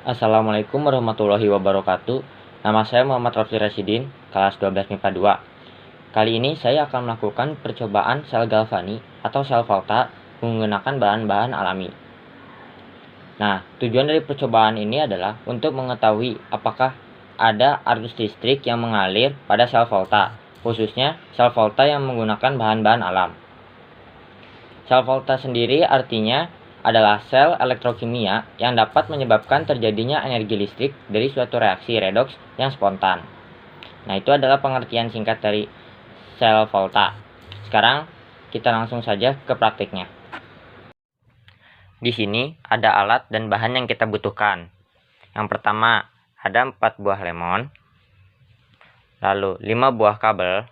Assalamualaikum warahmatullahi wabarakatuh. Nama saya Muhammad Rafli Rasidin, kelas 12 MIPA 2. Kali ini saya akan melakukan percobaan sel galvani atau sel volta menggunakan bahan-bahan alami. Nah, tujuan dari percobaan ini adalah untuk mengetahui apakah ada arus listrik yang mengalir pada sel volta, khususnya sel volta yang menggunakan bahan-bahan alam. Sel volta sendiri artinya adalah sel elektrokimia yang dapat menyebabkan terjadinya energi listrik dari suatu reaksi redoks yang spontan. Nah, itu adalah pengertian singkat dari sel volta. Sekarang kita langsung saja ke praktiknya. Di sini ada alat dan bahan yang kita butuhkan. Yang pertama, ada 4 buah lemon, lalu 5 buah kabel,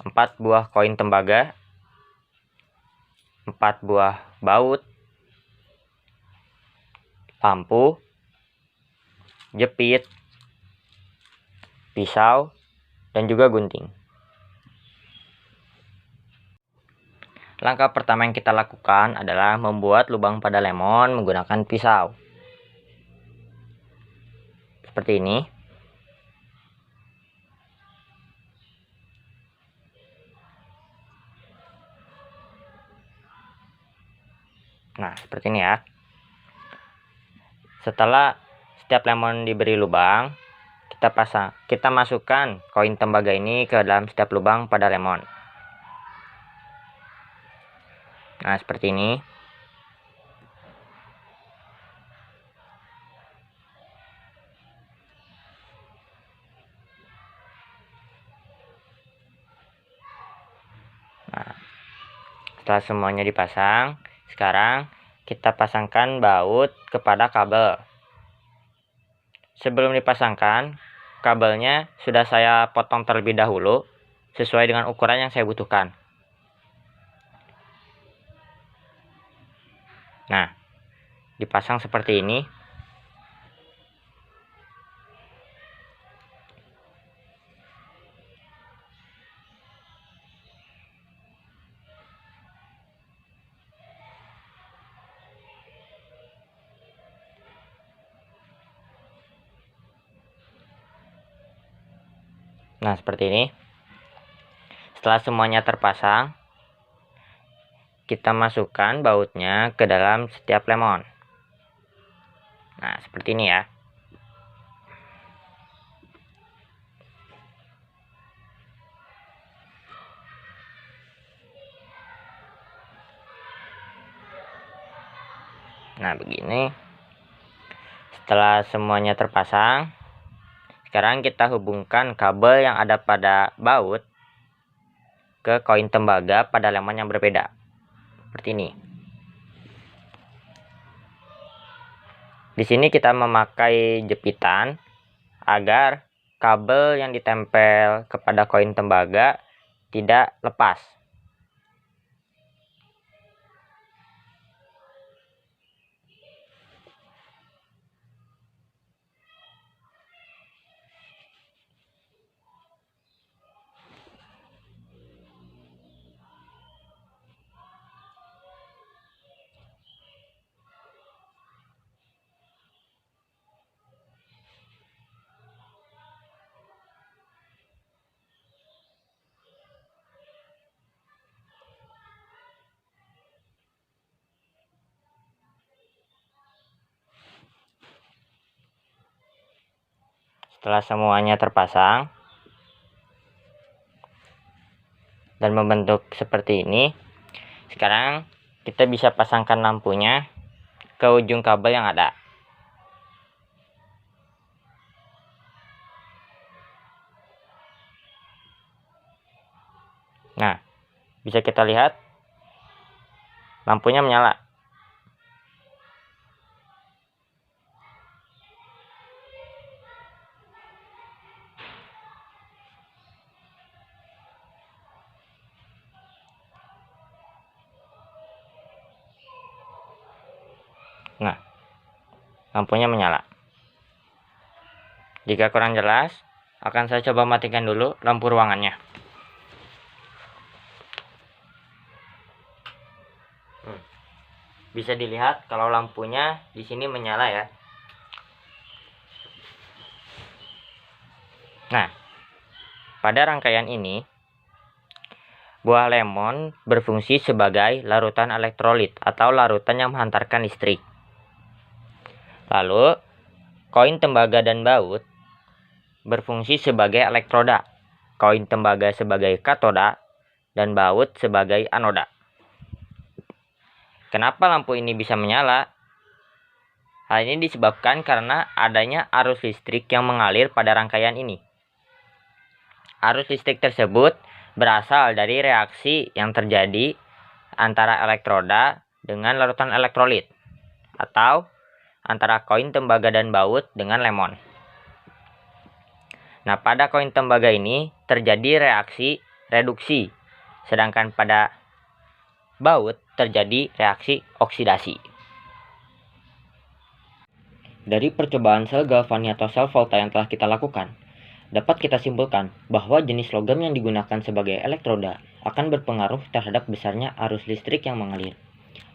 4 buah koin tembaga, 4 buah baut, lampu, jepit, pisau, dan juga gunting. Langkah pertama yang kita lakukan adalah membuat lubang pada lemon menggunakan pisau. Seperti ini. Nah, seperti ini ya. Setelah setiap lemon diberi lubang, kita masukkan koin tembaga ini ke dalam setiap lubang pada lemon. Nah, seperti ini. Nah, setelah semuanya dipasang, sekarang kita pasangkan baut kepada kabel. Sebelum dipasangkan, kabelnya sudah saya potong terlebih dahulu sesuai dengan ukuran yang saya butuhkan. Nah, dipasang seperti ini. Nah, seperti ini. Setelah semuanya terpasang, kita masukkan bautnya ke dalam setiap lemon. Nah, seperti ini ya. Nah, begini. Setelah semuanya terpasang, sekarang kita hubungkan kabel yang ada pada baut ke koin tembaga pada lemon yang berbeda. Seperti ini. Di sini kita memakai jepitan agar kabel yang ditempel kepada koin tembaga tidak lepas. Setelah semuanya terpasang dan membentuk seperti ini, sekarang kita bisa pasangkan lampunya ke ujung kabel yang ada. Nah, bisa kita lihat lampunya menyala. Nah, lampunya menyala. Jika kurang jelas, akan saya coba matikan dulu lampu ruangannya. Bisa dilihat kalau lampunya di sini menyala ya. Nah, pada rangkaian ini buah lemon berfungsi sebagai larutan elektrolit atau larutan yang menghantarkan listrik. Lalu, koin tembaga dan baut berfungsi sebagai elektroda. Koin tembaga sebagai katoda dan baut sebagai anoda. Kenapa lampu ini bisa menyala? Hal ini disebabkan karena adanya arus listrik yang mengalir pada rangkaian ini. Arus listrik tersebut berasal dari reaksi yang terjadi antara elektroda dengan larutan elektrolit atau antara koin tembaga dan baut dengan lemon. Nah, pada koin tembaga ini terjadi reaksi reduksi, sedangkan pada baut terjadi reaksi oksidasi. Dari percobaan sel galvani atau sel volta yang telah kita lakukan, dapat kita simpulkan bahwa jenis logam yang digunakan sebagai elektroda akan berpengaruh terhadap besarnya arus listrik yang mengalir.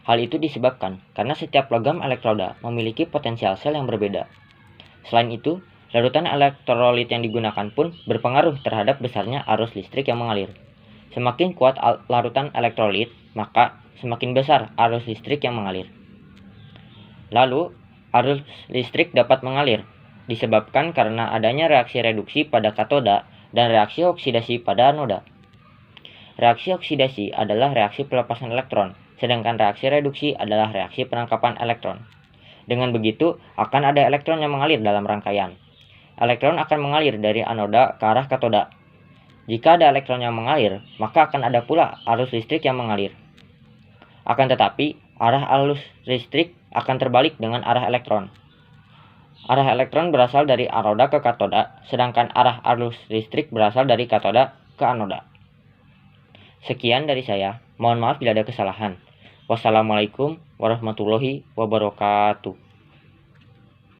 Hal itu disebabkan karena setiap logam elektroda memiliki potensial sel yang berbeda. Selain itu, larutan elektrolit yang digunakan pun berpengaruh terhadap besarnya arus listrik yang mengalir. Semakin kuat larutan elektrolit, maka semakin besar arus listrik yang mengalir. Lalu, arus listrik dapat mengalir disebabkan karena adanya reaksi reduksi pada katoda dan reaksi oksidasi pada anoda. Reaksi oksidasi adalah reaksi pelepasan elektron, sedangkan reaksi reduksi adalah reaksi penangkapan elektron. Dengan begitu, akan ada elektron yang mengalir dalam rangkaian. Elektron akan mengalir dari anoda ke arah katoda. Jika ada elektron yang mengalir, maka akan ada pula arus listrik yang mengalir. Akan tetapi, arah arus listrik akan terbalik dengan arah elektron. Arah elektron berasal dari anoda ke katoda, sedangkan arah arus listrik berasal dari katoda ke anoda. Sekian dari saya, mohon maaf bila ada kesalahan. Wassalamualaikum warahmatullahi wabarakatuh.